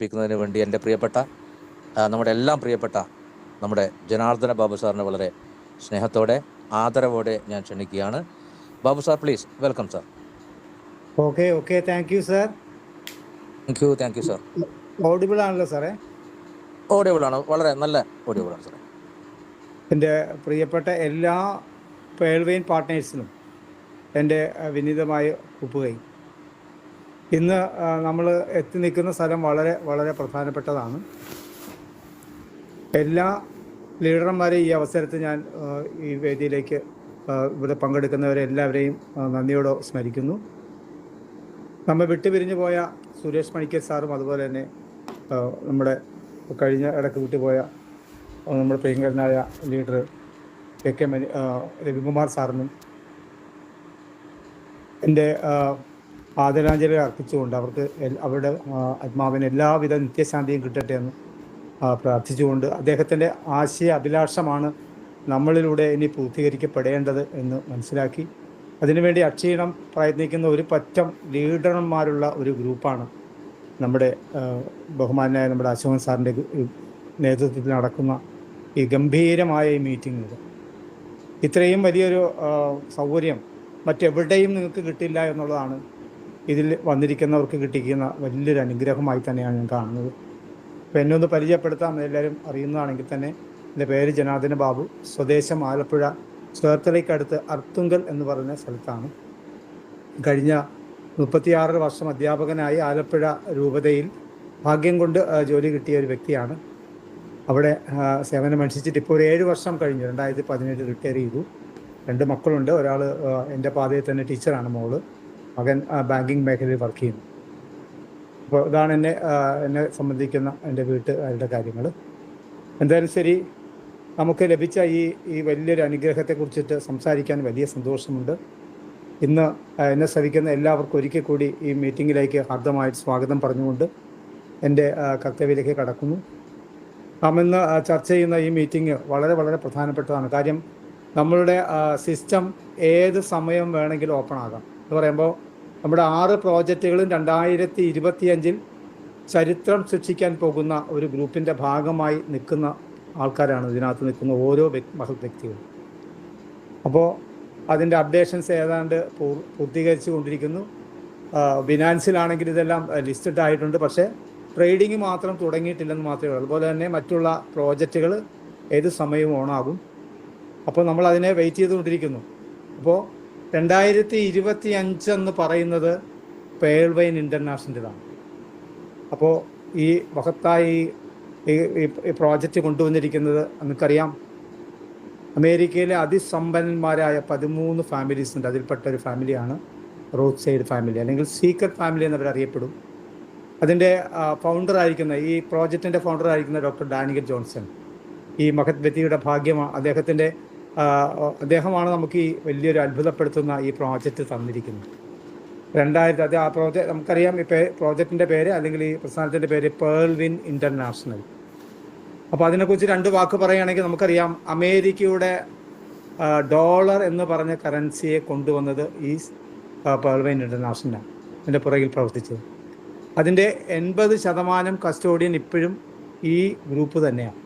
പ്പിക്കുന്നതിന് വേണ്ടി എൻ്റെ പ്രിയപ്പെട്ട നമ്മുടെ എല്ലാം പ്രിയപ്പെട്ട നമ്മുടെ ജനാർദ്ദന ബാബു സാറിനെ വളരെ സ്നേഹത്തോടെ ആദരവോടെ ഞാൻ ക്ഷണിക്കുകയാണ്. Babu sir, please welcome sir. Okay thank you sir. Thank you sir. Audible ആണല്ലോ സാറേ? ഓഡിയബിൾ ആണ്, വളരെ നല്ല ഓഡിയബിൾ ആണ് സാറേ. എൻ്റെ പ്രിയപ്പെട്ട എല്ലാ പേൾവെയിൻ പാർട്ട്നേഴ്സിനും എൻ്റെ വിനീതമായ ഒപ്പുകൈ. ഇന്ന് നമ്മൾ എത്തി നിൽക്കുന്ന സ്ഥലം വളരെ വളരെ പ്രധാനപ്പെട്ടതാണ്. എല്ലാ ലീഡർമാരെയും ഈ അവസരത്തിൽ ഞാൻ ഈ വേദിയിലേക്ക് ഇവിടെ പങ്കെടുക്കുന്നവരെ എല്ലാവരെയും നന്ദിയോടെ സ്മരിക്കുന്നു. നമ്മെ വിട്ടുപിരിഞ്ഞു പോയ സുരേഷ് പണിക്കർ സാറും അതുപോലെ തന്നെ നമ്മുടെ കഴിഞ്ഞ ഇടയ്ക്ക് വിട്ടുപോയ നമ്മുടെ പ്രിയങ്കരനായ ലീഡർ കെ രവികുമാർ സാറിനും എൻ്റെ ആദരാഞ്ജലി അർപ്പിച്ചുകൊണ്ട് അവർക്ക് അവരുടെ ആത്മാവിന് എല്ലാവിധ നിത്യശാന്തിയും കിട്ടട്ടെ എന്ന് പ്രാർത്ഥിച്ചുകൊണ്ട് അദ്ദേഹത്തിൻ്റെ ആശയ അഭിലാഷമാണ് നമ്മളിലൂടെ ഇനി പൂർത്തീകരിക്കപ്പെടേണ്ടത് എന്ന് മനസ്സിലാക്കി അതിനുവേണ്ടി അക്ഷീണം പ്രയത്നിക്കുന്ന ഒരു പറ്റം ലീഡർമാരുള്ള ഒരു ഗ്രൂപ്പാണ് നമ്മുടെ ബഹുമാനായ നമ്മുടെ അശോകൻ സാറിൻ്റെ നേതൃത്വത്തിൽ നടക്കുന്ന ഈ ഗംഭീരമായ ഈ മീറ്റിംഗുകൾ. ഇത്രയും വലിയൊരു സൗകര്യം മറ്റെവിടെയും നിങ്ങൾക്ക് കിട്ടില്ല എന്നുള്ളതാണ് ഇതിൽ വന്നിരിക്കുന്നവർക്ക് കിട്ടിക്കുന്ന വലിയൊരു അനുഗ്രഹമായി തന്നെയാണ് ഞാൻ കാണുന്നത്. അപ്പോൾ എന്നെ ഒന്ന് പരിചയപ്പെടുത്താം. എല്ലാവരും അറിയുന്നതാണെങ്കിൽ തന്നെ എൻ്റെ പേര് ജനാർദ്ദന ബാബു. സ്വദേശം ആലപ്പുഴ ചേർത്തലയ്ക്കടുത്ത് അർത്തുങ്കൽ എന്ന് പറയുന്ന സ്ഥലത്താണ്. കഴിഞ്ഞ 36 വർഷം അധ്യാപകനായി ആലപ്പുഴ രൂപതയിൽ ഭാഗ്യം കൊണ്ട് ജോലി കിട്ടിയ ഒരു വ്യക്തിയാണ്. അവിടെ സേവനമനുഷ്ഠിച്ചിട്ട് ഇപ്പോൾ ഒരു 7 വർഷം കഴിഞ്ഞു. 2017 റിട്ടയർ ചെയ്തു. 2 മക്കളുണ്ട്. ഒരാൾ എൻ്റെ പാതയിൽ തന്നെ ടീച്ചറാണ്, മോള്. മകൻ ബാങ്കിങ് മേഖലയിൽ വർക്ക് ചെയ്യുന്നു. അപ്പോൾ ഇതാണ് എന്നെ സംബന്ധിക്കുന്ന എൻ്റെ വീട്ടുകാരുടെ കാര്യങ്ങൾ. എന്തായാലും ശരി, നമുക്ക് ലഭിച്ച ഈ വലിയൊരു അനുഗ്രഹത്തെക്കുറിച്ചിട്ട് സംസാരിക്കാൻ വലിയ സന്തോഷമുണ്ട്. ഇന്ന് എന്നെ ശ്രവിക്കുന്ന എല്ലാവർക്കും ഒരിക്കൽ കൂടി ഈ മീറ്റിങ്ങിലേക്ക് ഹാർദമായിട്ട് സ്വാഗതം പറഞ്ഞുകൊണ്ട് എൻ്റെ കർത്തവ്യത്തിലേക്ക് കടക്കുന്നു. നാം ഇന്ന് ചർച്ച ചെയ്യുന്ന ഈ മീറ്റിംഗ് വളരെ വളരെ പ്രധാനപ്പെട്ടതാണ്. കാര്യം നമ്മളുടെ സിസ്റ്റം ഏത് സമയം വേണമെങ്കിലും ഓപ്പൺ ആകാം എന്ന് പറയുമ്പോൾ നമ്മുടെ 6 പ്രോജക്റ്റുകളും 2025 ചരിത്രം സൃഷ്ടിക്കാൻ പോകുന്ന ഒരു ഗ്രൂപ്പിൻ്റെ ഭാഗമായി നിൽക്കുന്ന ആൾക്കാരാണ് ഇതിനകത്ത് നിൽക്കുന്ന ഓരോ മഹത് വ്യക്തികളും. അപ്പോൾ അതിൻ്റെ അപ്ഡേഷൻസ് ഏതാണ്ട് പൂർത്തീകരിച്ചു കൊണ്ടിരിക്കുന്നു. ബിനാൻസിലാണെങ്കിൽ ഇതെല്ലാം ലിസ്റ്റഡ് ആയിട്ടുണ്ട്, പക്ഷേ ട്രേഡിങ് മാത്രം തുടങ്ങിയിട്ടില്ലെന്ന് മാത്രമേ ഉള്ളൂ. അതുപോലെ തന്നെ മറ്റുള്ള പ്രോജക്റ്റുകൾ ഏത് സമയവും ഓണാകും. അപ്പോൾ നമ്മൾ അതിനെ വെയിറ്റ് ചെയ്തുകൊണ്ടിരിക്കുന്നു. അപ്പോൾ 2025 എന്ന് പറയുന്നത് പേൾവെയിൻ ഇൻ്റർനാഷണലാണ്. അപ്പോൾ ഈ മഹത്തായി ഈ പ്രോജക്റ്റ് കൊണ്ടുവന്നിരിക്കുന്നത് നമുക്കറിയാം, അമേരിക്കയിലെ അതിസമ്പന്നന്മാരായ 13 ഫാമിലീസ് ഉണ്ട്. അതിൽപ്പെട്ട ഒരു ഫാമിലിയാണ് റോഡ് സൈഡ് ഫാമിലി, അല്ലെങ്കിൽ സീക്രട്ട് ഫാമിലി എന്നവരറിയപ്പെടും. അതിൻ്റെ ഫൗണ്ടറായിരിക്കുന്ന ഈ പ്രോജക്റ്റിൻ്റെ ഫൗണ്ടറായിരിക്കുന്ന ഡോക്ടർ ഡാനിയൽ ജോൺസൺ, ഈ മഹത് വ്യക്തിയുടെ ഭാഗ്യമാണ് അദ്ദേഹമാണ് നമുക്ക് ഈ വലിയൊരു അത്ഭുതപ്പെടുത്തുന്ന ഈ പ്രോജക്റ്റ് തന്നിരിക്കുന്നത്. 2000 ആ പ്രോജക്റ്റ് നമുക്കറിയാം. ഈ പ്രോജക്റ്റിൻ്റെ പേര് അല്ലെങ്കിൽ ഈ പ്രസ്ഥാനത്തിൻ്റെ പേര് പേൾവിൻ ഇൻ്റർനാഷണൽ. അപ്പോൾ അതിനെക്കുറിച്ച് 2 വാക്ക് പറയുകയാണെങ്കിൽ നമുക്കറിയാം, അമേരിക്കയുടെ ഡോളർ എന്ന് പറഞ്ഞ കറൻസിയെ കൊണ്ടുവന്നത് ഈ പേൾവിൻ ഇൻ്റർനാഷണലാണ് അതിൻ്റെ പുറകിൽ പ്രവർത്തിച്ചത്. അതിൻ്റെ 80% കസ്റ്റോഡിയൻ ഇപ്പോഴും ഈ ഗ്രൂപ്പ് തന്നെയാണ്.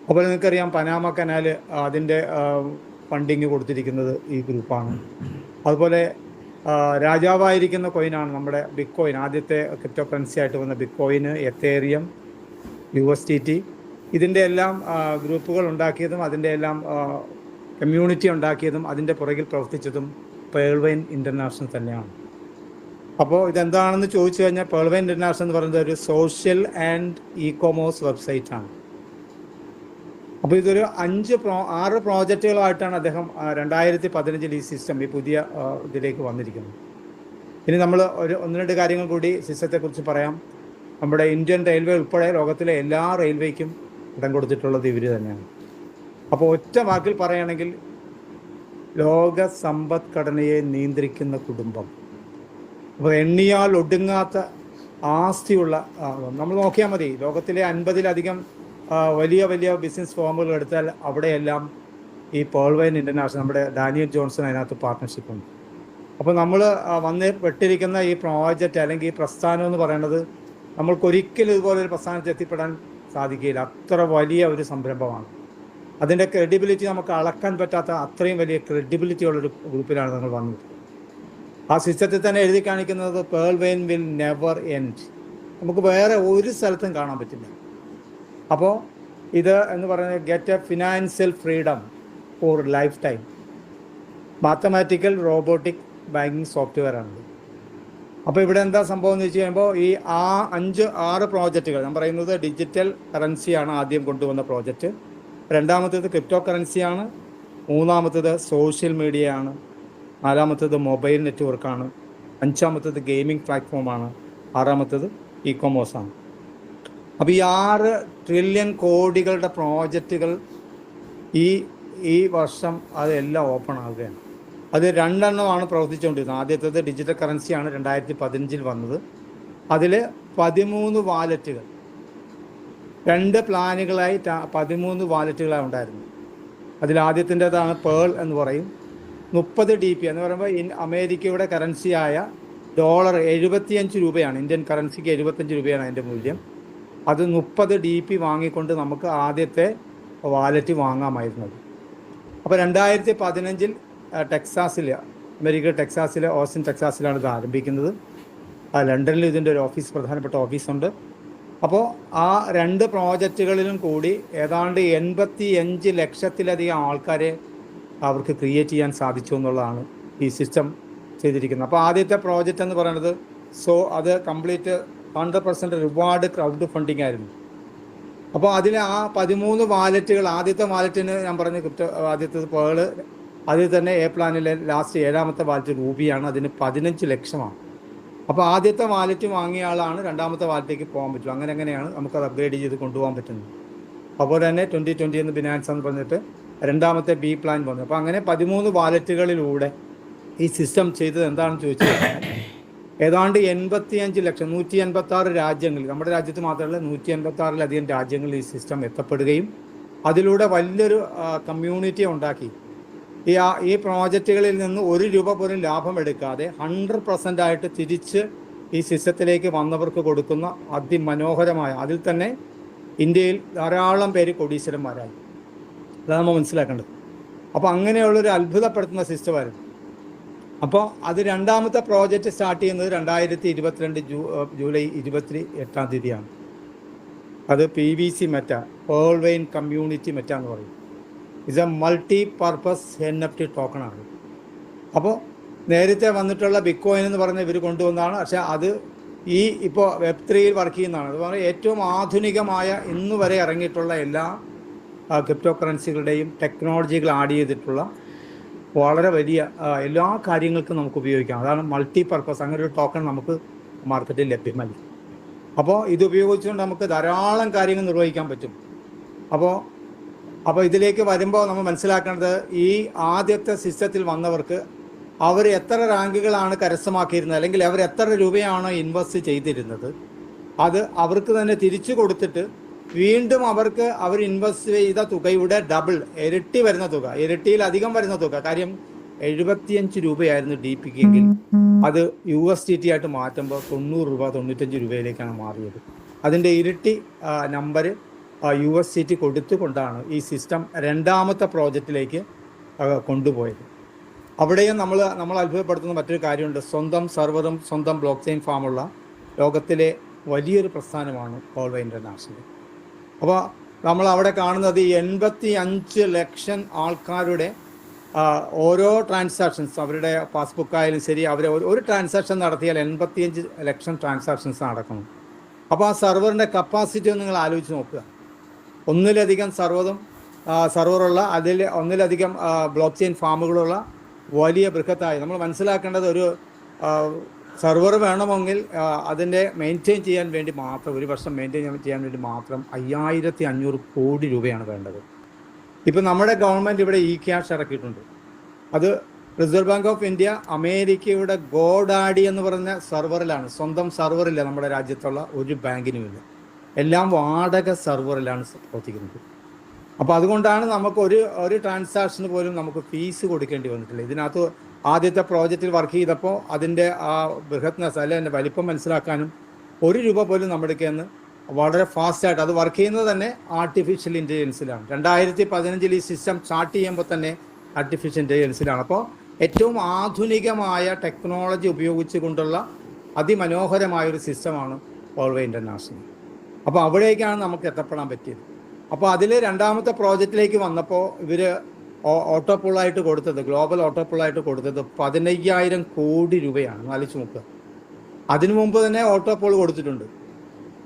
അപ്പോൾ നിങ്ങൾക്കറിയാം, പനാമ കനാൽ അതിൻ്റെ ഫണ്ടിങ് കൊടുത്തിരിക്കുന്നത് ഈ ഗ്രൂപ്പാണ്. അതുപോലെ രാജാവായിരിക്കുന്ന കോയിനാണ് നമ്മുടെ ബിറ്റ് കോയിൻ. ആദ്യത്തെ ക്രിപ്റ്റോ കറൻസി ആയിട്ട് വന്ന ബിറ്റ് കോയിന്, എത്തേറിയം, USDT, ഇതിൻ്റെ എല്ലാം ഗ്രൂപ്പുകൾ ഉണ്ടാക്കിയതും അതിൻ്റെ എല്ലാം കമ്മ്യൂണിറ്റി ഉണ്ടാക്കിയതും അതിൻ്റെ പുറകിൽ പ്രവർത്തിച്ചതും പേൾവെയിൻ ഇൻ്റർനാഷണൽ തന്നെയാണ്. അപ്പോൾ ഇതെന്താണെന്ന് ചോദിച്ചു കഴിഞ്ഞാൽ, പേൾവെയിൻ ഇൻ്റർനാഷണൽ എന്ന് പറയുന്നത് ഒരു സോഷ്യൽ ആൻഡ് ഇ-കൊമേഴ്സ് വെബ്സൈറ്റാണ്. അപ്പോൾ ഇതൊരു 6 പ്രോജക്റ്റുകളായിട്ടാണ് അദ്ദേഹം 2015 ഈ സിസ്റ്റം, ഈ പുതിയ ഇതിലേക്ക് വന്നിരിക്കുന്നത്. ഇനി നമ്മൾ 1-2 കാര്യങ്ങൾ കൂടി സിസ്റ്റത്തെക്കുറിച്ച് പറയാം. നമ്മുടെ ഇന്ത്യൻ റെയിൽവേ ഉൾപ്പെടെ ലോകത്തിലെ എല്ലാ റെയിൽവേക്കും ഇടം കൊടുത്തിട്ടുള്ളത് ഇവർ തന്നെയാണ്. അപ്പോൾ ഒറ്റ വാക്കിൽ പറയുകയാണെങ്കിൽ, ലോക സമ്പദ്ഘടനയെ നിയന്ത്രിക്കുന്ന കുടുംബം. അപ്പോൾ എണ്ണിയാൽ ഒടുങ്ങാത്ത ആസ്തിയുള്ള നമ്മൾ നോക്കിയാൽ മതി. ലോകത്തിലെ 50-ലധികം വലിയ വലിയ ബിസിനസ് ഫോമുകൾ എടുത്താൽ അവിടെയെല്ലാം ഈ പേൾവെയിൻ ഇൻ്റർനാഷണൽ, നമ്മുടെ ഡാനിയൽ ജോൺസൺ അതിനകത്ത് പാർട്ട്ണർഷിപ്പുണ്ട്. അപ്പോൾ നമ്മൾ വന്ന് പെട്ടിരിക്കുന്ന ഈ പ്രോജക്റ്റ് അല്ലെങ്കിൽ ഈ പ്രസ്ഥാനം എന്ന് പറയുന്നത് നമ്മൾക്കൊരിക്കലും ഇതുപോലൊരു പ്രസ്ഥാനത്ത് എത്തിപ്പെടാൻ സാധിക്കില്ല. അത്ര വലിയ ഒരു സംരംഭമാണ്. അതിൻ്റെ ക്രെഡിബിലിറ്റി നമുക്ക് അളക്കാൻ പറ്റാത്ത അത്രയും വലിയ ക്രെഡിബിലിറ്റി ഉള്ളൊരു ഗ്രൂപ്പിലാണ് നമ്മൾ വന്നത്. ആ സിസ്റ്റത്തിൽ തന്നെ എഴുതി കാണിക്കുന്നത് pearl vein will never end. നമുക്ക് വേറെ ഒരു സ്ഥലത്തും കാണാൻ പറ്റില്ല. അപ്പോൾ ഇത് എന്ന് പറയുന്നത് get A financial freedom for life time. Mathematical robotic banking software ആണ്. അപ്പോൾ ഇവിടെ എന്താ സംഭവം എന്ന് വെച്ച് കഴിയുമ്പോൾ ഈ 5-6 പ്രോജക്റ്റുകൾ ഞാൻ പറയുന്നത് ഡിജിറ്റൽ കറൻസിയാണ് ആദ്യം കൊണ്ടുവന്ന പ്രോജക്റ്റ്. രണ്ടാമത്തേത് ക്രിപ്റ്റോ കറൻസിയാണ്. മൂന്നാമത്തേത് സോഷ്യൽ മീഡിയ ആണ്. നാലാമത്തേത് മൊബൈൽ നെറ്റ്വർക്കാണ്. അഞ്ചാമത്തേത് ഗെയിമിംഗ് പ്ലാറ്റ്ഫോമാണ്. ആറാമത്തേത് ഇ കൊമേഴ്സാണ്. അപ്പോൾ ഈ 6 ട്രില്യൺ കോടികളുടെ പ്രോജക്റ്റുകൾ ഈ വർഷം അതെല്ലാം ഓപ്പൺ ആവുകയാണ്. അത് 2 എണ്ണമാണ് പ്രവർത്തിച്ചുകൊണ്ടിരുന്നത്. ആദ്യത്തേത് ഡിജിറ്റൽ കറൻസിയാണ് 2015 വന്നത്. അതിൽ 13 വാലറ്റുകൾ, 2 പ്ലാനുകളായി 13 വാലറ്റുകളാണ് ഉണ്ടായിരുന്നു. അതിൽ ആദ്യത്തിൻ്റെതാണ് പേൾ എന്ന് പറയും. 30 DP എന്ന് പറയുമ്പോൾ അമേരിക്കയുടെ കറൻസിയായ $75 രൂപയാണ്. ഇന്ത്യൻ കറൻസിക്ക് 75 രൂപയാണ് അതിൻ്റെ മൂല്യം. അത് 30 DP വാങ്ങിക്കൊണ്ട് നമുക്ക് ആദ്യത്തെ വാലറ്റ് വാങ്ങാമായിരുന്നത്. അപ്പോൾ 2015 ടെക്സാസിൽ, അമേരിക്ക ടെക്സാസിലെ ഓസ്റ്റിൻ ടെക്സാസിലാണ് ഇത് ആരംഭിക്കുന്നത്. ലണ്ടനിൽ ഇതിൻ്റെ ഒരു പ്രധാനപ്പെട്ട ഓഫീസുണ്ട്. അപ്പോൾ ആ 2 പ്രോജക്റ്റുകളിലും കൂടി ഏതാണ്ട് 85 ലക്ഷത്തിലധികം ആൾക്കാരെ അവർക്ക് ക്രിയേറ്റ് ചെയ്യാൻ സാധിച്ചു എന്നുള്ളതാണ് ഈ സിസ്റ്റം ചെയ്തിരിക്കുന്നത്. അപ്പോൾ ആദ്യത്തെ പ്രോജക്റ്റ് എന്ന് പറയുന്നത് അത് കംപ്ലീറ്റ് 100% റിവാർഡ് ക്രൗഡ് ഫണ്ടിങ് ആയിരുന്നു. അപ്പോൾ അതിൽ ആ 13 വാലറ്റുകൾ, ആദ്യത്തെ വാലറ്റിന് ഞാൻ പറഞ്ഞ ആദ്യത്തേത് പേള്, അതിൽ തന്നെ എ പ്ലാനിലെ ലാസ്റ്റ് 7ാമത്തെ വാലറ്റ് റൂബിയാണ്. അതിന് 15 ലക്ഷമാണ്. അപ്പോൾ ആദ്യത്തെ വാലറ്റ് വാങ്ങിയ ആളാണ് രണ്ടാമത്തെ വാലറ്റിലേക്ക് പോകാൻ പറ്റും. അങ്ങനെയാണ് നമുക്കത് അപ്ഗ്രേഡ് ചെയ്ത് കൊണ്ടുപോകാൻ പറ്റുന്നത്. അപ്പോൾ തന്നെ 2020 എന്ന് ബിനാൻസ് എന്ന് പറഞ്ഞിട്ട് രണ്ടാമത്തെ ബി പ്ലാൻ വന്നു. അപ്പോൾ അങ്ങനെ 13 വാലറ്റുകളിലൂടെ ഈ സിസ്റ്റം ചെയ്തത് എന്താണെന്ന് ചോദിച്ചു കഴിഞ്ഞാൽ ഏതാണ്ട് 85 ലക്ഷം 186 രാജ്യങ്ങളിൽ, നമ്മുടെ രാജ്യത്ത് മാത്രമല്ല 186ലധികം രാജ്യങ്ങളിൽ ഈ സിസ്റ്റം എത്തപ്പെടുകയും അതിലൂടെ വലിയൊരു കമ്മ്യൂണിറ്റി ഉണ്ടാക്കി. ഈ പ്രോജക്റ്റുകളിൽ നിന്ന് 1 രൂപ പോലും ലാഭം എടുക്കാതെ 100% ആയിട്ട് തിരിച്ച് ഈ സിസ്റ്റത്തിലേക്ക് വന്നവർക്ക് കൊടുക്കുന്ന അതിമനോഹരമായ, അതിൽ തന്നെ ഇന്ത്യയിൽ ധാരാളം പേര് കോടീശ്വരന്മാരായി. അതാണ് നമ്മൾ മനസ്സിലാക്കേണ്ടത്. അപ്പോൾ അങ്ങനെയുള്ളൊരു അത്ഭുതപ്പെടുത്തുന്ന സിസ്റ്റമായിരുന്നു. അപ്പോൾ അത് രണ്ടാമത്തെ പ്രോജക്റ്റ് സ്റ്റാർട്ട് ചെയ്യുന്നത് 2022 ജൂലൈ 28-ാം തീയതിയാണ്. അത് PVC meta, pearl vein community meta എന്ന് പറയും. It's a multi purpose NFT ടോക്കണാണ്. അപ്പോൾ നേരത്തെ വന്നിട്ടുള്ള ബിറ്റ്കോയിൻ എന്ന് പറഞ്ഞ ഇവർ കൊണ്ടുവന്നതാണ്. പക്ഷേ അത് ഇപ്പോൾ Web3യിൽ വർക്ക് ചെയ്യുന്നതാണ്. അത് പറഞ്ഞാൽ ഏറ്റവും ആധുനികമായ ഇന്ന് വരെ ഇറങ്ങിയിട്ടുള്ള എല്ലാ ക്രിപ്റ്റോ കറൻസികളുടെയും ടെക്നോളജികൾ ആഡ് ചെയ്തിട്ടുള്ള വളരെ വലിയ എല്ലാ കാര്യങ്ങൾക്കും നമുക്ക് ഉപയോഗിക്കാം. അതാണ് മൾട്ടി പർപ്പസ്. അങ്ങനെ ഒരു ടോക്കൺ നമുക്ക് മാർക്കറ്റിൽ ലഭ്യമല്ല. അപ്പോൾ ഇത് ഉപയോഗിച്ചുകൊണ്ട് നമുക്ക് ധാരാളം കാര്യങ്ങൾ നിർവഹിക്കാൻ പറ്റും. അപ്പോൾ ഇതിലേക്ക് വരുമ്പോൾ നമ്മൾ മനസ്സിലാക്കേണ്ടത് ഈ ആദ്യത്തെ സിസ്റ്റത്തിൽ വന്നവർക്ക് അവർ എത്ര റാങ്കുകളാണ് കരസ്ഥമാക്കിയിരുന്നത്, അല്ലെങ്കിൽ അവർ എത്ര രൂപയാണോ ഇൻവെസ്റ്റ് ചെയ്തിരുന്നത്, അത് അവർക്ക് തന്നെ തിരിച്ചു കൊടുത്തിട്ട് വീണ്ടും അവർ ഇൻവെസ്റ്റ് ചെയ്ത തുകയുടെ ഡബിൾ, ഇരട്ടി വരുന്ന തുക, ഇരട്ടിയിലധികം വരുന്ന തുക. കാര്യം 75 രൂപയായിരുന്നു DPക്ക് എങ്കിൽ അത് USDT ആയിട്ട് മാറ്റുമ്പോൾ 90 രൂപ 95 രൂപയിലേക്കാണ് മാറിയത്. അതിൻ്റെ ഇരട്ടി നമ്പർ USDT കൊടുത്തുകൊണ്ടാണ് ഈ സിസ്റ്റം രണ്ടാമത്തെ പ്രോജക്റ്റിലേക്ക് കൊണ്ടുപോയത്. അവിടെയും നമ്മൾ അത്ഭുതപ്പെടുത്തുന്ന മറ്റൊരു കാര്യമുണ്ട്. സ്വന്തം സെർവറും സ്വന്തം ബ്ലോക്ക് ചെയിൻ ഫാമുള്ള ലോകത്തിലെ വലിയൊരു പ്രസ്ഥാനമാണ് പേൾ വെയിൻ ഇന്റർനാഷണൽ. അപ്പോൾ നമ്മൾ അവിടെ കാണുന്നത് 85 ലക്ഷം ആൾക്കാരുടെ ഓരോ ട്രാൻസാക്ഷൻസ്, അവരുടെ പാസ്ബുക്ക് ആയാലും ശരി, ഒരു ട്രാൻസാക്ഷൻ നടത്തിയാൽ 85 ലക്ഷം ട്രാൻസാക്ഷൻസ് നടക്കണം. അപ്പോൾ ആ സെർവറിൻ്റെ കപ്പാസിറ്റി ഒന്ന് നിങ്ങൾ ആലോചിച്ച് നോക്കുക. ഒന്നിലധികം സെർവറുള്ള, അതിൽ ഒന്നിലധികം ബ്ലോക്ക് ചെയിൻ ഫാമുകളുള്ള വലിയ ബൃഹത്തായി. നമ്മൾ മനസ്സിലാക്കേണ്ടത് ഒരു സെർവർ വേണമെങ്കിൽ അതിൻ്റെ മെയിൻറ്റെയിൻ ചെയ്യാൻ വേണ്ടി മാത്രം, ഒരു വർഷം മെയിൻറ്റെയിൻ ചെയ്യാൻ വേണ്ടി മാത്രം 5500 കോടി രൂപയാണ് വേണ്ടത്. ഇപ്പം നമ്മുടെ ഗവൺമെൻറ് ഇവിടെ ഇ-ക്യാഷ് ഇറക്കിയിട്ടുണ്ട്. അത് റിസർവ് ബാങ്ക് ഓഫ് ഇന്ത്യ അമേരിക്കയുടെ ഗോഡാഡി എന്ന് പറഞ്ഞ സെർവറിലാണ്. സ്വന്തം സെർവറില്ല നമ്മുടെ രാജ്യത്തുള്ള ഒരു ബാങ്കിനുമില്ല. എല്ലാം വാടക സെർവറിലാണ് പ്രവർത്തിക്കുന്നത്. അപ്പോൾ അതുകൊണ്ടാണ് നമുക്ക് ഒരു ട്രാൻസാക്ഷന് പോലും നമുക്ക് ഫീസ് കൊടുക്കേണ്ടി വന്നിട്ടില്ല. ഇതിനകത്ത് ആദ്യത്തെ പ്രോജക്റ്റിൽ വർക്ക് ചെയ്തപ്പോൾ അതിൻ്റെ ആ ബൃഹത്നെസ്, അല്ലെ അതിൻ്റെ വലിപ്പം മനസ്സിലാക്കാനും 1 രൂപ പോലും നമ്മുടെ കയ്യിൽ വളരെ ഫാസ്റ്റായിട്ട് അത് വർക്ക് ചെയ്യുന്നത് തന്നെ ആർട്ടിഫിഷ്യൽ ഇൻ്റലിജൻസിലാണ്. 2015 ഈ സിസ്റ്റം സ്റ്റാർട്ട് ചെയ്യുമ്പോൾ തന്നെ ആർട്ടിഫിഷ്യൽ ഇൻ്റലിജൻസിലാണ്. അപ്പോൾ ഏറ്റവും ആധുനികമായ ടെക്നോളജി ഉപയോഗിച്ചുകൊണ്ടുള്ള അതിമനോഹരമായൊരു സിസ്റ്റമാണ് വേൾഡ് വേ ഇൻ്റർനാഷണൽ. അപ്പോൾ അവിടേക്കാണ് നമുക്ക് എത്തപ്പെടാൻ പറ്റിയത്. അപ്പോൾ അതിൽ രണ്ടാമത്തെ പ്രോജക്റ്റിലേക്ക് വന്നപ്പോൾ ഇവർ ഓട്ടോപൂളായിട്ട് കൊടുത്തത്, ഗ്ലോബൽ ഓട്ടോപൂളായിട്ട് കൊടുത്തത് 15,000 കോടി രൂപയാണ്. ആലോചിച്ച് നോക്കുക. അതിനു മുമ്പ് തന്നെ ഓട്ടോപോൾ കൊടുത്തിട്ടുണ്ട്.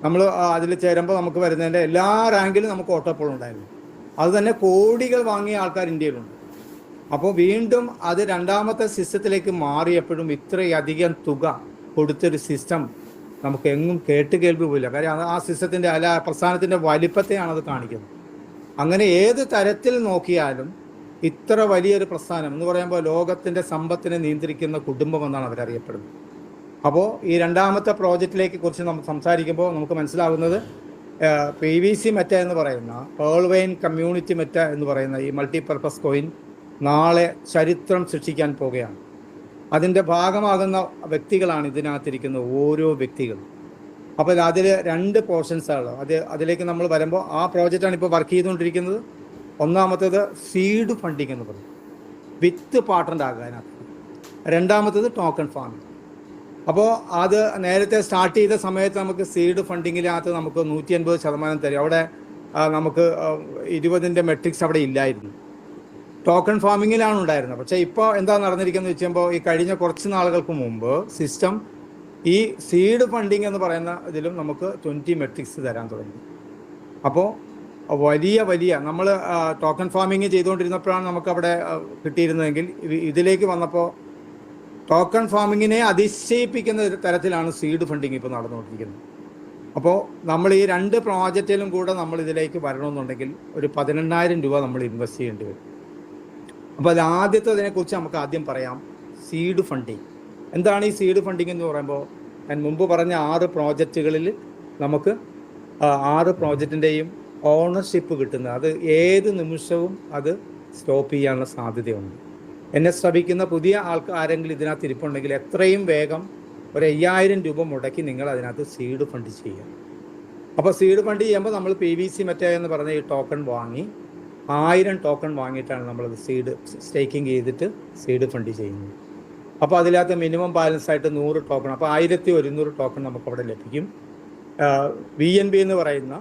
നമ്മൾ അതിൽ ചേരുമ്പോൾ നമുക്ക് വരുന്നതിൻ്റെ എല്ലാ റാങ്കിലും നമുക്ക് ഓട്ടോപോൾ ഉണ്ടായിരുന്നു. അത് തന്നെ കോടികൾ വാങ്ങിയ ആൾക്കാർ ഇന്ത്യയിലുണ്ട്. അപ്പോൾ വീണ്ടും അത് രണ്ടാമത്തെ സിസ്റ്റത്തിലേക്ക് മാറിയപ്പോഴും ഇത്രയധികം തുക കൊടുത്തൊരു സിസ്റ്റം നമുക്ക് എങ്ങും കേട്ടുകേൾവി പോയില്ല. കാര്യം ആ സിസ്റ്റത്തിൻ്റെ പ്രസ്ഥാനത്തിൻ്റെ വലിപ്പത്തെയാണ് അത് കാണിക്കുന്നത്. അങ്ങനെ ഏത് തരത്തിൽ നോക്കിയാലും ഇത്ര വലിയൊരു പ്രസ്ഥാനം എന്ന് പറയുമ്പോൾ ലോകത്തിൻ്റെ സമ്പത്തിനെ നിയന്ത്രിക്കുന്ന കുടുംബം എന്നാണ് അവരറിയപ്പെടുന്നത്. അപ്പോൾ ഈ രണ്ടാമത്തെ പ്രോജക്റ്റിലേക്ക് കുറിച്ച് നമ്മൾ സംസാരിക്കുമ്പോൾ നമുക്ക് മനസ്സിലാകുന്നത് PVC മെറ്റ എന്ന് പറയുന്ന പേൾ വൈൻ കമ്മ്യൂണിറ്റി മെറ്റ എന്ന് പറയുന്ന ഈ മൾട്ടിപർപ്പസ് കോയിൻ നാളെ ചരിത്രം സൃഷ്ടിക്കാൻ പോവുകയാണ്. അതിൻ്റെ ഭാഗമാകുന്ന വ്യക്തികളാണ് ഇതിനകത്തിരിക്കുന്ന ഓരോ വ്യക്തികളും. അപ്പോൾ അതിൽ 2 പോർഷൻസാണ്. അതിലേക്ക് നമ്മൾ വരുമ്പോൾ ആ പ്രോജക്റ്റാണ് ഇപ്പോൾ വർക്ക് ചെയ്തുകൊണ്ടിരിക്കുന്നത്. ഒന്നാമത്തേത് സീഡ് ഫണ്ടിങ് എന്ന് പറയും, വിത്ത് പാർട്ട്ണർ ആകാനകത്ത്. രണ്ടാമത്തേത് ടോക്കൺ ഫാമിംഗ്. അപ്പോൾ അത് നേരത്തെ സ്റ്റാർട്ട് ചെയ്ത സമയത്ത് നമുക്ക് സീഡ് ഫണ്ടിങ്ങിനകത്ത് നമുക്ക് 150% തരും. അവിടെ നമുക്ക് 20ൻ്റെ മെട്രിക്സ് അവിടെ ഇല്ലായിരുന്നു. ടോക്കൺ ഫാമിങ്ങിലാണ് ഉണ്ടായിരുന്നത്. പക്ഷേ ഇപ്പോൾ എന്താ നടന്നിരിക്കുന്നത് വെച്ചുമ്പോൾ ഈ കഴിഞ്ഞ കുറച്ച് നാളുകൾക്ക് മുമ്പ് സിസ്റ്റം ഈ സീഡ് ഫണ്ടിങ് എന്ന് പറയുന്ന ഇതിലും നമുക്ക് 20 മെട്രിക്സ് തരാൻ തുടങ്ങി. അപ്പോൾ വലിയ നമ്മൾ ടോക്കൺ ഫാമിങ് ചെയ്തുകൊണ്ടിരുന്നപ്പോഴാണ് നമുക്ക് അവിടെ കിട്ടിയിരുന്നതെങ്കിൽ ഇതിലേക്ക് വന്നപ്പോൾ ടോക്കൺ ഫാമിങ്ങിനെ അതിശയിപ്പിക്കുന്ന തരത്തിലാണ് സീഡ് ഫണ്ടിങ് ഇപ്പോൾ നടന്നുകൊണ്ടിരിക്കുന്നത്. അപ്പോൾ നമ്മൾ ഈ 2 പ്രോജക്റ്റിലും കൂടെ നമ്മൾ ഇതിലേക്ക് വരണമെന്നുണ്ടെങ്കിൽ ഒരു 18,000 രൂപ നമ്മൾ ഇൻവെസ്റ്റ് ചെയ്യേണ്ടി വരും. അപ്പോൾ അത് ആദ്യത്തേതിനെക്കുറിച്ച് നമുക്ക് ആദ്യം പറയാം. സീഡ് ഫണ്ടിങ് എന്താണ്? ഈ സീഡ് ഫണ്ടിങ് എന്ന് പറയുമ്പോൾ ഞാൻ മുമ്പ് പറഞ്ഞ 6 പ്രോജക്റ്റുകളിൽ നമുക്ക് 6 പ്രോജക്റ്റിൻ്റെയും ഓണർഷിപ്പ് കിട്ടുന്നത്. അത് ഏത് നിമിഷവും അത് സ്റ്റോപ്പ് ചെയ്യാനുള്ള സാധ്യതയുണ്ട്. എന്നെ ശ്രമിക്കുന്ന പുതിയ ആരെങ്കിലും ഇതിനകത്ത് ഇരിപ്പുണ്ടെങ്കിൽ എത്രയും വേഗം ഒരു 5,000 രൂപ മുടക്കി നിങ്ങൾ അതിനകത്ത് സീഡ് ഫണ്ട് ചെയ്യുക. അപ്പോൾ സീഡ് ഫണ്ട് ചെയ്യുമ്പോൾ നമ്മൾ PVC മെറ്റ എന്ന് പറഞ്ഞ ഈ ടോക്കൺ വാങ്ങി 1000 ടോക്കൺ വാങ്ങിയിട്ടാണ് നമ്മളത് സ്റ്റേക്കിംഗ് ചെയ്തിട്ട് സീഡ് ഫണ്ട് ചെയ്യുന്നത്. അപ്പോൾ അതിനകത്ത് മിനിമം ബാലൻസ് ആയിട്ട് 100 ടോക്കൺ, അപ്പോൾ 1100 ടോക്കൺ നമുക്കവിടെ ലഭിക്കും. VNB എന്ന് പറയുന്ന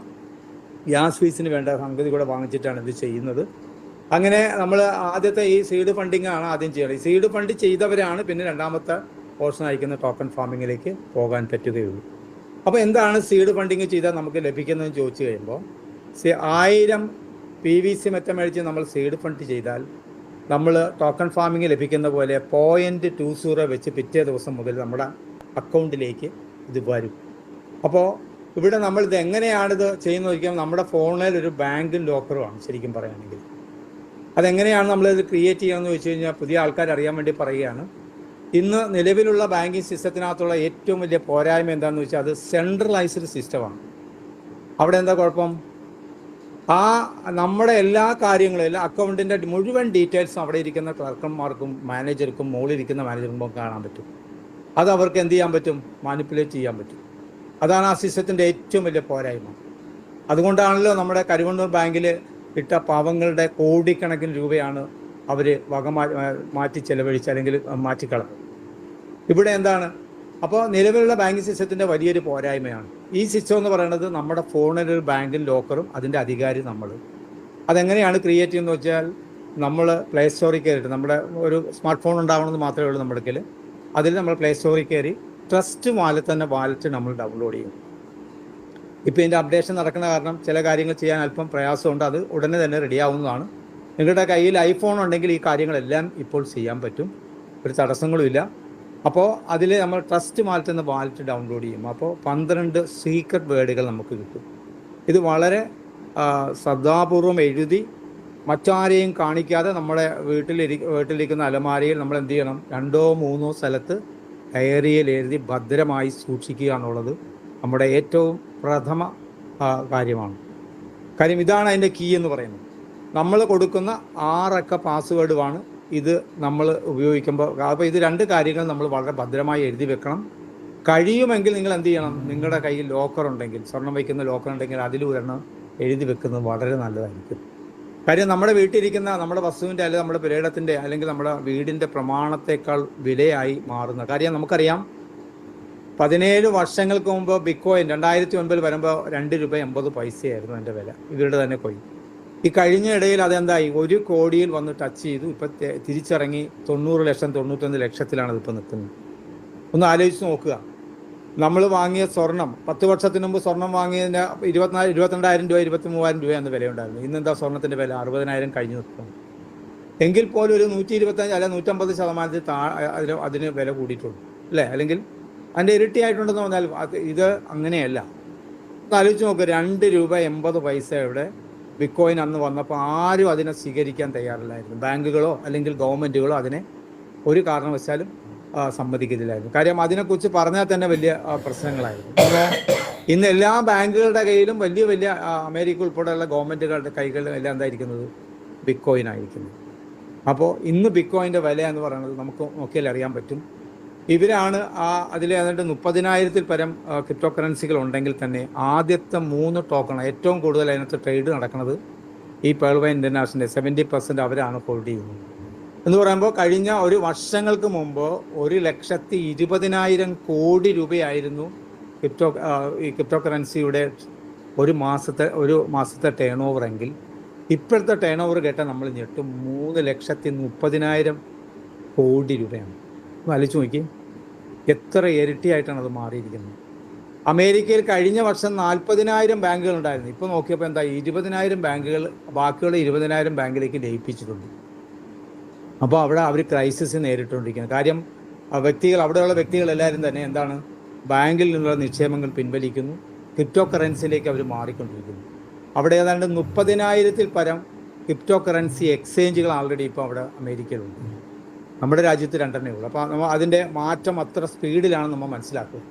ഗ്യാസ് ഫീസിന് വേണ്ട സംഗതി കൂടെ വാങ്ങിച്ചിട്ടാണ് ഇത് ചെയ്യുന്നത്. അങ്ങനെ നമ്മൾ ആദ്യത്തെ ഈ സീഡ് ഫണ്ടിങ് ആണ് ആദ്യം ചെയ്യണം. ഈ സീഡ് ഫണ്ട് ചെയ്തവരാണ് പിന്നെ രണ്ടാമത്തെ പോർഷൻ അയക്കുന്ന ടോക്കൺ ഫാമിങ്ങിലേക്ക് പോകാൻ പറ്റുകയുള്ളൂ. അപ്പോൾ എന്താണ് സീഡ് ഫണ്ടിങ് ചെയ്താൽ നമുക്ക് ലഭിക്കുന്നതെന്ന് ചോദിച്ചു കഴിയുമ്പോൾ 1000 PVC മെറ്റ മേടിച്ച് നമ്മൾ സീഡ് ഫണ്ട് ചെയ്താൽ നമ്മൾ ടോക്കൺ ഫാമിങ് ലഭിക്കുന്ന പോലെ 0.20 വെച്ച് പിറ്റേ ദിവസം മുതൽ നമ്മുടെ അക്കൗണ്ടിലേക്ക് ഇത് വരും. അപ്പോൾ ഇവിടെ നമ്മളിത് എങ്ങനെയാണിത് ചെയ്യുന്നത് ചോദിക്കാം. നമ്മുടെ ഫോണിൽ ഒരു ബാങ്കും ലോക്കറുമാണ് ശരിക്കും പറയുകയാണെങ്കിൽ. അതെങ്ങനെയാണ് നമ്മളിത് ക്രിയേറ്റ് ചെയ്യാമെന്ന് ചോദിച്ചു കഴിഞ്ഞാൽ പുതിയ ആൾക്കാർ അറിയാൻ വേണ്ടി പറയുകയാണ്. ഇന്ന് നിലവിലുള്ള ബാങ്കിങ് സിസ്റ്റത്തിനകത്തുള്ള ഏറ്റവും വലിയ പോരായ്മ എന്താണെന്ന് വെച്ചാൽ അത് സെൻട്രലൈസ്ഡ് സിസ്റ്റമാണ്. അവിടെ എന്താ കുഴപ്പം? നമ്മുടെ എല്ലാ കാര്യങ്ങളും, എല്ലാ അക്കൗണ്ടിൻ്റെ മുഴുവൻ ഡീറ്റെയിൽസും അവിടെ ഇരിക്കുന്ന ക്ലർക്കന്മാർക്കും മാനേജർക്കും മുകളിലിരിക്കുന്ന മാനേജർക്കും കാണാൻ പറ്റും. അത് അവർക്ക് എന്ത് ചെയ്യാൻ പറ്റും? മാനിപ്പുലേറ്റ് ചെയ്യാൻ പറ്റും. അതാണ് ആ സിസ്റ്റത്തിൻ്റെ ഏറ്റവും വലിയ പോരായ്മ. അതുകൊണ്ടാണല്ലോ നമ്മുടെ കരുവണ്ണൂർ ബാങ്കിൽ ഇട്ട പാവങ്ങളുടെ കോടിക്കണക്കിന് രൂപയാണ് അവർ മാറ്റി ചെലവഴിച്ച് അല്ലെങ്കിൽ മാറ്റിക്കളഞ്ഞത്. ഇവിടെ എന്താണ്? അപ്പോൾ നിലവിലുള്ള ബാങ്കിങ് സിസ്റ്റത്തിൻ്റെ വലിയൊരു പോരായ്മയാണ് ഈ സിസ്റ്റം എന്ന് പറയുന്നത്. നമ്മുടെ ഫോണിലൊരു ബാങ്കിങ് ലോക്കറും അതിൻ്റെ അധികാരി നമ്മൾ. അതെങ്ങനെയാണ് ക്രിയേറ്റ് ചെയ്യുന്നത് വെച്ചാൽ നമ്മൾ പ്ലേ സ്റ്റോറിൽ കയറിയിട്ട്, നമ്മുടെ ഒരു സ്മാർട്ട് ഫോൺ ഉണ്ടാവണമെന്ന് മാത്രമേ ഉള്ളൂ നമ്മുടെ കയ്യിൽ. അതിൽ നമ്മൾ പ്ലേ സ്റ്റോറിൽ കയറി ട്രസ്റ്റ് വാലറ്റ് നമ്മൾ ഡൗൺലോഡ് ചെയ്യും. ഇപ്പോൾ ഇതിൻ്റെ അപ്ഡേഷൻ നടക്കുന്ന കാരണം ചില കാര്യങ്ങൾ ചെയ്യാൻ അല്പം പ്രയാസമുണ്ട്. അത് ഉടനെ തന്നെ റെഡിയാവുന്നതാണ്. നിങ്ങളുടെ കയ്യിൽ ഐഫോൺ ഉണ്ടെങ്കിൽ ഈ കാര്യങ്ങളെല്ലാം ഇപ്പോൾ ചെയ്യാൻ പറ്റും, ഒരു തടസ്സങ്ങളുമില്ല. അപ്പോൾ അതിൽ നമ്മൾ ട്രസ്റ്റ് വാലറ്റ് ഡൗൺലോഡ് ചെയ്യും. അപ്പോൾ 12 സീക്രട്ട് വേർഡുകൾ നമുക്ക് കിട്ടും. ഇത് വളരെ ശ്രദ്ധാപൂർവം എഴുതി മറ്റാരെയും കാണിക്കാതെ നമ്മുടെ വീട്ടിലിരിക്കുന്ന അലമാരയിൽ നമ്മൾ എന്ത് ചെയ്യണം? 2 or 3 സ്ഥലത്ത് ഡയറിയിൽ എഴുതി ഭദ്രമായി സൂക്ഷിക്കുക എന്നുള്ളത് നമ്മുടെ ഏറ്റവും പ്രഥമ കാര്യമാണ്. കാര്യം ഇതാണ് അതിൻ്റെ കീ എന്ന് പറയുന്നത്. നമ്മൾ കൊടുക്കുന്ന 6 അക്ക പാസ്വേഡുമാണ് ഇത് നമ്മൾ ഉപയോഗിക്കുമ്പോൾ. അപ്പോൾ ഇത് 2 കാര്യങ്ങൾ നമ്മൾ വളരെ ഭദ്രമായി എഴുതി വെക്കണം. കഴിയുമെങ്കിൽ നിങ്ങൾ എന്ത് ചെയ്യണം, നിങ്ങളുടെ കയ്യിൽ ലോക്കർ ഉണ്ടെങ്കിൽ, സ്വർണം വയ്ക്കുന്ന ലോക്കർ ഉണ്ടെങ്കിൽ അതിൽ ഒരെണ്ണം എഴുതി വെക്കുന്നത് വളരെ നല്ലതായിരിക്കും. കാര്യം നമ്മുടെ വീട്ടിലിരിക്കുന്ന നമ്മുടെ വസ്തുവിൻ്റെ അല്ലെങ്കിൽ നമ്മുടെ പുരയിടത്തിൻ്റെ അല്ലെങ്കിൽ നമ്മുടെ വീടിൻ്റെ പ്രമാണത്തേക്കാൾ വിലയായി മാറുന്ന കാര്യം നമുക്കറിയാം. 17 വർഷങ്ങൾക്ക് മുമ്പ് ബിറ്റ്കോയിൻ 2009 വരുമ്പോൾ 2 രൂപ 80 പൈസയായിരുന്നു എൻ്റെ വില, ഇവരുടെ തന്നെ കോയിൻ. ഈ കഴിഞ്ഞ ഇടയിൽ അതെന്തായി, 1 കോടിയിൽ വന്ന് ടച്ച് ചെയ്തു. ഇപ്പം തിരിച്ചിറങ്ങി 90 ലക്ഷം 91 ലക്ഷത്തിലാണ് ഇതിപ്പോൾ നിൽക്കുന്നത്. ഒന്ന് ആലോചിച്ച് നോക്കുക. നമ്മൾ വാങ്ങിയ സ്വർണം 10 വർഷത്തിന് മുമ്പ് സ്വർണം വാങ്ങിയതിന് 22,000 രൂപ 23,000 രൂപ എന്ന വിലയുണ്ടായിരുന്നു. ഇന്നെന്താ സ്വർണത്തിൻ്റെ വില 60,000 കഴിഞ്ഞു നിൽക്കുന്നു. എങ്കിൽ പോലും ഒരു 125 അല്ല 150% അതിന് വില കൂടിയിട്ടുണ്ട് അല്ലേ, അല്ലെങ്കിൽ അതിൻ്റെ ഇരട്ടിയായിട്ടുണ്ടെന്ന് പറഞ്ഞാൽ ഇത് അങ്ങനെയല്ല. ആലോചിച്ച് നോക്കുക, 2 രൂപ 80 പൈസയുടെ ബിറ്റ്കോയിൻ അന്ന് വന്നപ്പോൾ ആരും അതിനെ സ്വീകരിക്കാൻ തയ്യാറില്ലായിരുന്നു. ബാങ്കുകളോ അല്ലെങ്കിൽ ഗവൺമെൻറ്റുകളോ അതിനെ ഒരു കാരണവശാലും സമ്മതിക്കുന്നില്ലായിരുന്നു. കാര്യം അതിനെക്കുറിച്ച് പറഞ്ഞാൽ തന്നെ വലിയ പ്രശ്നങ്ങളായിരുന്നു. ഇന്ന് എല്ലാ ബാങ്കുകളുടെ കയ്യിലും വലിയ വലിയ അമേരിക്ക ഉൾപ്പെടെയുള്ള ഗവൺമെൻറ്റുകളുടെ കൈകളിലും എല്ലാം എന്തായിരിക്കുന്നത്, ബിറ്റ്കോയിൻ ആയിരിക്കുന്നത്. അപ്പോൾ ഇന്ന് ബിറ്റ്കോയിൻ്റെ വില എന്ന് പറയുന്നത് നമുക്ക് നോക്കിയാൽ അറിയാൻ പറ്റും. ഇവരാണ് അതിൽ ഏതാണ്ട് 30,000-ൽ പരം ക്രിപ്റ്റോ കറൻസികൾ ഉണ്ടെങ്കിൽ തന്നെ ആദ്യത്തെ 3 ടോക്കൺ ഏറ്റവും കൂടുതൽ അതിനകത്ത് ട്രേഡ് നടക്കുന്നത് ഈ പേൾ വൈൻ ഇൻ്റർനാഷണൽ 70% അവരാണ് ഹോൾഡ് ചെയ്യുന്നത്. എന്ന് പറയുമ്പോൾ കഴിഞ്ഞ ഒരു വർഷങ്ങൾക്ക് മുമ്പ് 1,20,000 കോടി രൂപയായിരുന്നു ഈ ക്രിപ്റ്റോ കറൻസിയുടെ ഒരു മാസത്തെ ടേൺ ഓവർ എങ്കിൽ ഇപ്പോഴത്തെ ടേൺ ഓവർ കേട്ടാൽ നമ്മൾ ഞെട്ടും. 3,30,000 കോടി രൂപയാണ്. ആലോചിച്ച് നോക്കി, എത്ര ഇരട്ടിയായിട്ടാണ് അത് മാറിയിരിക്കുന്നത്. അമേരിക്കയിൽ കഴിഞ്ഞ വർഷം 40,000 ബാങ്കുകൾ ഉണ്ടായിരുന്നു. ഇപ്പോൾ നോക്കിയപ്പോൾ എന്താ, 20,000 ബാങ്കുകൾ, ബാക്കിയുള്ള 20,000 ബാങ്കിലേക്ക് ലയിപ്പിച്ചിട്ടുണ്ട്. അപ്പോൾ അവിടെ അവർ ക്രൈസിസ് നേരിട്ടുകൊണ്ടിരിക്കുന്നത്. കാര്യം അവിടെയുള്ള വ്യക്തികളെല്ലാവരും തന്നെ എന്താണ്, ബാങ്കിൽ നിന്നുള്ള നിക്ഷേപങ്ങൾ പിൻവലിക്കുന്നു, ക്രിപ്റ്റോ കറൻസിയിലേക്ക് അവർ മാറിക്കൊണ്ടിരിക്കുന്നു. അവിടെ ഏതാണ്ട് 30,000-ൽ പരം ക്രിപ്റ്റോ കറൻസി എക്സ്ചേഞ്ചുകൾ ആൾറെഡി ഇപ്പോൾ അവിടെ അമേരിക്കയിലുണ്ട്. നമ്മുടെ രാജ്യത്ത് 2 ഉള്ളൂ. അപ്പോൾ നമ്മൾ അതിൻ്റെ മാറ്റം അത്ര സ്പീഡിലാണ് നമ്മൾ മനസ്സിലാക്കുക.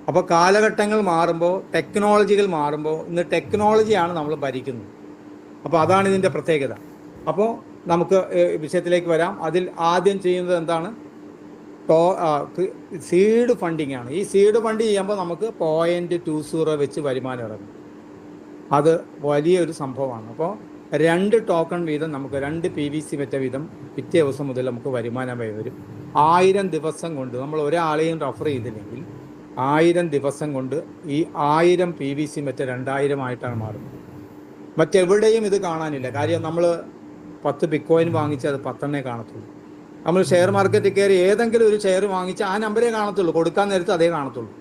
അപ്പോൾ കാലഘട്ടങ്ങൾ മാറുമ്പോൾ, ടെക്നോളജികൾ മാറുമ്പോൾ, ഇന്ന് ടെക്നോളജിയാണ് നമ്മൾ ഭരിക്കുന്നത്. അപ്പോൾ അതാണ് ഇതിൻ്റെ പ്രത്യേകത. അപ്പോൾ നമുക്ക് വിഷയത്തിലേക്ക് വരാം. അതിൽ ആദ്യം ചെയ്യുന്നത് എന്താണ്, സീഡ് ഫണ്ടിങ് ആണ്. ഈ സീഡ് ഫണ്ട് ചെയ്യുമ്പോൾ നമുക്ക് 0.20 വെച്ച് വരുമാനം ഇറങ്ങും. അത് വലിയൊരു സംഭവമാണ്. അപ്പോൾ 2 ടോക്കൺ വീതം നമുക്ക് 2 PVC മെറ്റ വീതം പിറ്റേ ദിവസം മുതൽ നമുക്ക് വരുമാനമായി വരും. 1000 ദിവസം കൊണ്ട് നമ്മൾ ഒരാളെയും റെഫർ ചെയ്തില്ലെങ്കിൽ 1000 ദിവസം കൊണ്ട് ഈ 1000 PVC മെറ്റ 2000 ആയിട്ടാണ് മാറുന്നത്. മറ്റെവിടെയും ഇത് കാണാനില്ല. കാര്യം നമ്മൾ 10 ബിറ്റ്കോയിൻ വാങ്ങിച്ച് അത് 10 കാണത്തുള്ളൂ. നമ്മൾ ഷെയർ മാർക്കറ്റിൽ കയറി ഏതെങ്കിലും ഒരു ഷെയർ വാങ്ങിച്ച് ആ നമ്പരേ കാണത്തുള്ളൂ, കൊടുക്കാൻ നേരത്ത് അതേ കാണത്തുള്ളൂ.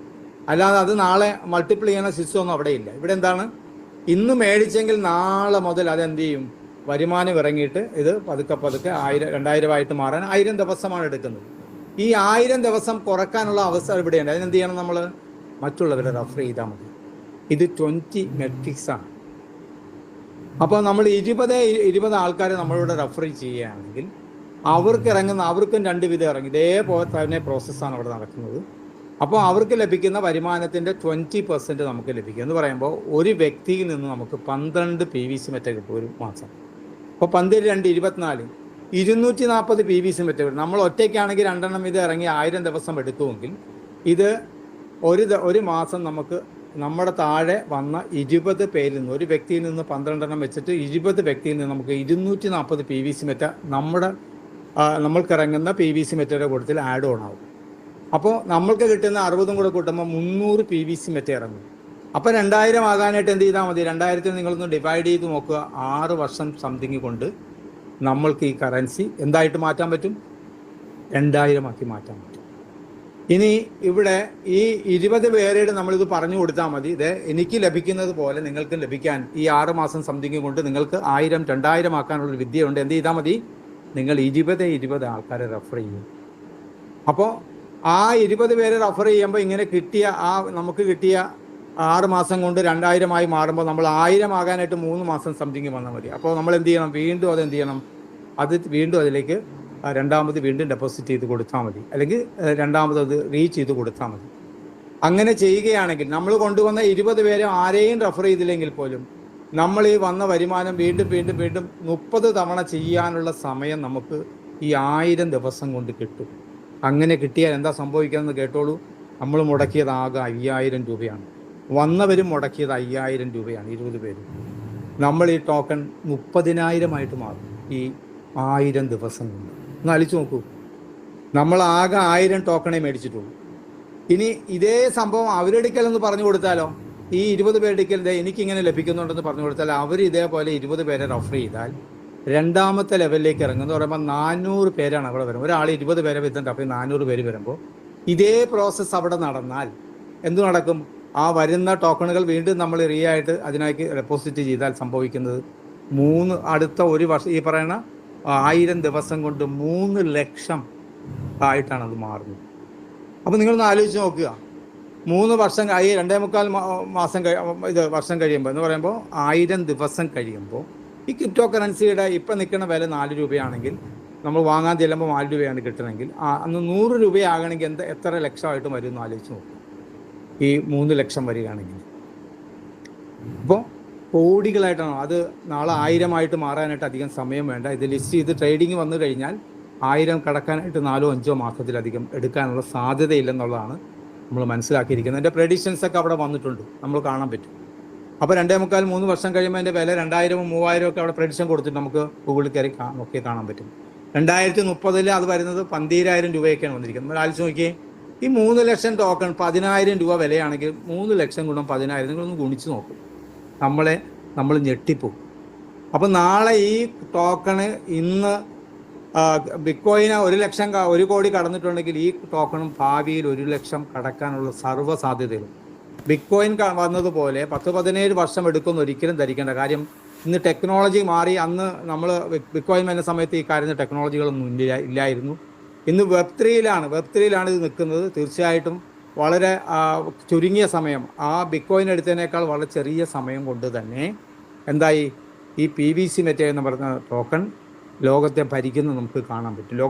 അല്ലാതെ അത് നാളെ മൾട്ടിപ്പിൾ ചെയ്യുന്ന സിസ്റ്റം ഒന്നും അവിടെ ഇല്ല. ഇവിടെ എന്താണ്, ഇന്ന് മേടിച്ചെങ്കിൽ നാളെ മുതൽ അതെന്ത് ചെയ്യും, വരുമാനം ഇറങ്ങിയിട്ട് ഇത് പതുക്കെ 1000 2000 ആയിട്ട് മാറാൻ 1000 ദിവസമാണ് എടുക്കുന്നത്. ഈ 1000 ദിവസം കുറക്കാനുള്ള അവസരം ഇവിടെയുണ്ട്. അതിനെന്ത് ചെയ്യണം, നമ്മൾ മറ്റുള്ളവരെ റെഫർ ചെയ്താൽ മതി. ഇത് 20 മെട്രിക്സ് ആണ്. അപ്പോൾ നമ്മൾ 20 ആൾക്കാരെ നമ്മളിവിടെ റെഫർ ചെയ്യുകയാണെങ്കിൽ അവർക്കും 2 വിധം ഇറങ്ങി. ഇതേപോലെ തന്നെ പ്രോസസ്സാണ് അവിടെ നടക്കുന്നത്. അപ്പോൾ അവർക്ക് ലഭിക്കുന്ന വരുമാനത്തിൻ്റെ 20% നമുക്ക് ലഭിക്കും. എന്ന് പറയുമ്പോൾ ഒരു വ്യക്തിയിൽ നിന്ന് നമുക്ക് 12 PVC മെറ്റ കിട്ടും ഒരു മാസം. അപ്പോൾ 12 2 24 240 PVC മെറ്റ കിട്ടും. നമ്മൾ ഒറ്റയ്ക്കാണെങ്കിൽ 2 എണ്ണം ഇത് ഇറങ്ങി 1000 ദിവസം എടുക്കുമെങ്കിൽ ഇത് ഒരു മാസം നമുക്ക് നമ്മുടെ താഴെ വന്ന 20 പേരിൽ നിന്ന്, ഒരു വ്യക്തിയിൽ നിന്ന് 12 എണ്ണം വെച്ചിട്ട് 20 വ്യക്തിയിൽ നിന്ന് നമുക്ക് 240 PVC മെറ്റ നമ്മൾക്കിറങ്ങുന്ന PVC മെറ്റയുടെ കൂട്ടത്തിൽ ആഡ് ഓൺ ആവും. അപ്പോൾ നമ്മൾക്ക് കിട്ടുന്ന 60 കൂടെ കൂട്ടുമ്പോൾ 300 PVC മെറ്റ ഇറങ്ങും. അപ്പോൾ 2000 ആകാനായിട്ട് എന്ത് ചെയ്താൽ മതി, 2000 നിങ്ങളൊന്ന് ഡിവൈഡ് ചെയ്ത് നോക്കുക. 6 വർഷം സംതിങ് കൊണ്ട് നമ്മൾക്ക് ഈ കറൻസി എന്തായിട്ട് മാറ്റാൻ പറ്റും, 2000 ആക്കി മാറ്റാൻ പറ്റും. ഇനി ഇവിടെ ഈ 20 പേരുടെ നമ്മളിത് പറഞ്ഞു കൊടുത്താൽ മതി, ഇത് എനിക്ക് ലഭിക്കുന്നത് പോലെ നിങ്ങൾക്കും ലഭിക്കാൻ ഈ 6 മാസം സംതിങ് കൊണ്ട് നിങ്ങൾക്ക് 1000 2000 ആക്കാനുള്ളൊരു വിദ്യയുണ്ട്. എന്ത് ചെയ്താൽ മതി, നിങ്ങൾ 20 ആൾക്കാരെ റെഫർ ചെയ്യും. അപ്പോൾ ആ 20 പേരെ റെഫർ ചെയ്യുമ്പോൾ ഇങ്ങനെ കിട്ടിയ നമുക്ക് കിട്ടിയ 6 മാസം കൊണ്ട് 2000 മാറുമ്പോൾ നമ്മൾ 1000 ആകാനായിട്ട് 3 മാസം സംതിങ് വന്നാൽ മതി. അപ്പോൾ നമ്മൾ എന്ത് ചെയ്യണം, വീണ്ടും അതെന്ത് ചെയ്യണം, വീണ്ടും അതിലേക്ക് രണ്ടാമത് വീണ്ടും ഡെപ്പോസിറ്റ് ചെയ്ത് കൊടുത്താൽ മതി, അല്ലെങ്കിൽ രണ്ടാമത് അത് റീച്ച് ചെയ്ത് കൊടുത്താൽ മതി. അങ്ങനെ ചെയ്യുകയാണെങ്കിൽ നമ്മൾ കൊണ്ടുവന്ന 20 പേരെ ആരെയും റെഫർ ചെയ്തില്ലെങ്കിൽ പോലും നമ്മൾ ഈ വന്ന വരുമാനം വീണ്ടും 30 തവണ ചെയ്യാനുള്ള സമയം നമുക്ക് ഈ 1000 ദിവസം കൊണ്ട് കിട്ടും. അങ്ങനെ കിട്ടിയാൽ എന്താ സംഭവിക്കുന്നത് കേട്ടോളൂ. നമ്മൾ മുടക്കിയത് ആകെ 5000 രൂപയാണ്. വന്നവരും മുടക്കിയത് 5000 രൂപയാണ്, 20 പേര്. നമ്മൾ ഈ ടോക്കൺ 30,000 മാറും ഈ 1000 ദിവസം കൊണ്ട്. ഒന്ന് ആലോചിച്ച് നോക്കൂ, നമ്മൾ ആകെ 1000 ടോക്കണേ മേടിച്ചിട്ടുള്ളൂ. ഇനി ഇതേ സംഭവം അവരെടുക്കൽ എന്ന് പറഞ്ഞു കൊടുത്താലോ, ഈ 20 പേരെടുക്കൽ എനിക്കിങ്ങനെ ലഭിക്കുന്നുണ്ടെന്ന് പറഞ്ഞു കൊടുത്താൽ അവർ ഇതേപോലെ 20 പേരെ റഫർ ചെയ്താൽ രണ്ടാമത്തെ ലെവലിലേക്ക് ഇറങ്ങുമെന്ന് പറയുമ്പോൾ 400 പേരാണ് അവിടെ വരുന്നത്. ഒരാൾ 20 പേരെ വിധം അപ്പോൾ 400 പേര് വരുമ്പോൾ ഇതേ പ്രോസസ്സ് അവിടെ നടന്നാൽ എന്തു നടക്കും? ആ വരുന്ന ടോക്കണുകൾ വീണ്ടും നമ്മൾ ആയിട്ട് അതിനായി ഡെപ്പോസിറ്റ് ചെയ്താൽ സംഭവിക്കുന്നത് അടുത്ത ഒരു വർഷം ഈ പറയുന്ന 1000 ദിവസം കൊണ്ട് 3 ലക്ഷം ആയിട്ടാണ് അത് മാറുന്നത്. അപ്പോൾ നിങ്ങളൊന്ന് ആലോചിച്ച് നോക്കുക, 3 വർഷം 2.25 വർഷം കഴിയുമ്പോൾ എന്ന് പറയുമ്പോൾ 1000 ദിവസം കഴിയുമ്പോൾ ഈ ക്രിപ്റ്റോ കറൻസിയുടെ ഇപ്പം നിൽക്കുന്ന വില 4 രൂപയാണെങ്കിൽ നമ്മൾ വാങ്ങാൻ ചെല്ലുമ്പോൾ 4 രൂപയാണ് കിട്ടണമെങ്കിൽ അന്ന് 100 രൂപയാകണമെങ്കിൽ എത്ര ലക്ഷമായിട്ട് വരും എന്ന് ആലോചിച്ച് നോക്കും. ഈ 3 ലക്ഷം വരികയാണെങ്കിൽ അപ്പോൾ കോടികളായിട്ടാണ്. അത് നാളെ 1000 മാറാനായിട്ട് അധികം സമയം വേണ്ട. ഇത് ലിസ്റ്റ് ചെയ്ത് ട്രേഡിങ് വന്നു കഴിഞ്ഞാൽ 1000 കടക്കാനായിട്ട് 4-5 മാസത്തിലധികം എടുക്കാനുള്ള സാധ്യതയില്ലെന്നുള്ളതാണ് നമ്മൾ മനസ്സിലാക്കിയിരിക്കുന്നത്. എൻ്റെ പ്രഡിക്ഷൻസ് ഒക്കെ അവിടെ വന്നിട്ടുണ്ട്, നമ്മൾ കാണാൻ പറ്റും. അപ്പോൾ 2.25-3 വർഷം കഴിയുമ്പോൾ അതിൻ്റെ വില 2000-3000 ഒക്കെ അവിടെ പ്രഡിക്ഷൻ കൊടുത്തിട്ട് നമുക്ക് ഗൂഗിളിൽ കയറി നോക്കി കാണാൻ പറ്റും. 2030 അത് വരുന്നത് 12,000 രൂപയൊക്കെയാണ് വന്നിരിക്കുന്നത്. നമ്മൾ ആലോചിച്ച് നോക്കിയേ, ഈ 3 ലക്ഷം ടോക്കൺ 10,000 രൂപ വിലയാണെങ്കിൽ 3 ലക്ഷം ഗുണം 10,000 നിങ്ങളൊന്ന് ഗുണിച്ച് നോക്കും, നമ്മൾ ഞെട്ടിപ്പോകും. അപ്പം നാളെ ഈ ടോക്കണ് ഇന്ന് ബിറ്റ്കോയിന് 1 കോടി കടന്നിട്ടുണ്ടെങ്കിൽ ഈ ടോക്കണും ഭാവിയിൽ 1 ലക്ഷം കടക്കാനുള്ള സർവ്വ സാധ്യതകളും. ബിറ്റ്കോയിൻ വന്നതുപോലെ 10-17 വർഷം എടുക്കുമെന്ന് ഒരിക്കലും ധരിക്കേണ്ട. കാര്യം ഇന്ന് ടെക്നോളജി മാറി. അന്ന് നമ്മൾ ബിറ്റ്കോയിൻ വരുന്ന സമയത്ത് ഈ കാര്യത്തിൽ ടെക്നോളജികളൊന്നും ഇല്ലായിരുന്നു. ഇന്ന് വെബ് ത്രീയിലാണ് ഇത് നിൽക്കുന്നത്. തീർച്ചയായിട്ടും വളരെ ചുരുങ്ങിയ സമയം, ആ ബിറ്റ്കോയിൻ എടുത്തതിനേക്കാൾ വളരെ ചെറിയ സമയം കൊണ്ട് തന്നെ എന്തായി ഈ PVC മെറ്റ എന്ന് പറയുന്ന ടോക്കൺ ലോകത്തെ ഭരിക്കുന്നത് നമുക്ക് കാണാൻ പറ്റും.